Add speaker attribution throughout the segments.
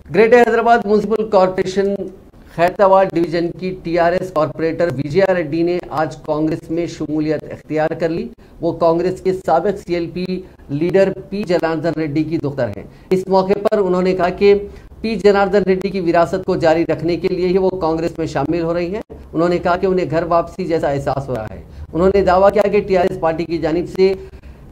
Speaker 1: Greater Hyderabad municipal corporation Khairatabad division की TRS corporator Vijaya Reddy ने आज कांग्रेस में शमूलियत इख्तियार कर ली। वो कांग्रेस के साबिक CLP leader P Janardan Reddy की दुख्तर हैं। इस मौके पर उन्होंने कहा कि पी जनार्दन रेड्डी की विरासत को जारी रखने के लिए ही वो कांग्रेस में शामिल हो रही हैं। उन्होंने कहा कि उन्हें घर वापसी जैसा एहसास हो रहा है। उन्होंने दावा किया कि टीआरएस पार्टी की जानिब से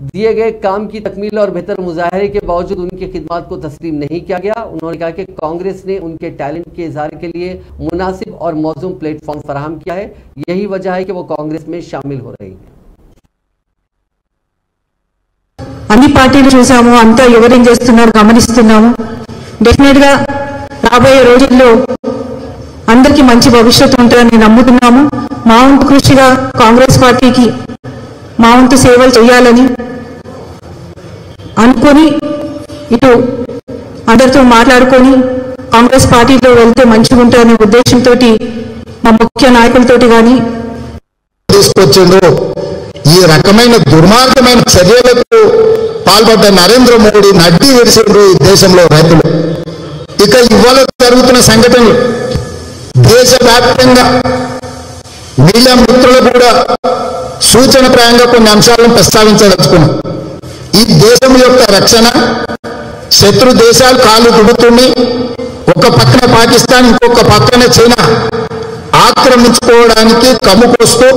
Speaker 1: दिए गए काम की तकमील और बेहतर मुजाहरे के बावजूद उनकी खिदमत को तस्लीम नहीं किया गया। उन्होंने कहा कि कांग्रेस ने उनके टैलेंट के इजहार के लिए मुनासिब और मौजूम प्लेटफॉर्म फराहम किया है। यही वजह है कि वो कांग्रेस में शामिल हो रही है।
Speaker 2: అన్ని పార్టీలు చూసాము, అంతా ఎవరేం చేస్తున్నారు గమనిస్తున్నాము. డెఫినెట్ గా రాబోయే రోజుల్లో అందరికీ మంచి భవిష్యత్తు ఉంటుందని నమ్ముతున్నాము. మా వంతు కృషిగా కాంగ్రెస్ పార్టీకి మా వంతు సేవలు చేయాలని అనుకొని ఇటు అందరితో మాట్లాడుకొని కాంగ్రెస్ పార్టీలో వెళ్తే మంచిగా ఉంటుందనే ఉద్దేశంతో మా ముఖ్య నాయకులతోటి కానీ
Speaker 3: తీసుకొచ్చిందో ఈ రకమైన దుర్మార్గమైన చర్యలకు పాల్పడ్డ నరేంద్ర మోడీ నడ్డి విరిసిండ్రు ఈ దేశంలో రైతులు. ఇక ఇవాళ జరుగుతున్న సంఘటనలు దేశవ్యాప్తంగా మీడియా మిత్రులు కూడా సూచనప్రాయంగా కొన్ని అంశాలను ప్రస్తావించదలుచుకున్నాం. ఈ దేశం యొక్క రక్షణ శత్రు దేశాలు కాళ్ళు దుడుతున్నాయి. ఒక పక్కన పాకిస్తాన్, ఇంకొక పక్కన చైనా ఆక్రమించుకోవడానికి కమ్ముకొస్తూ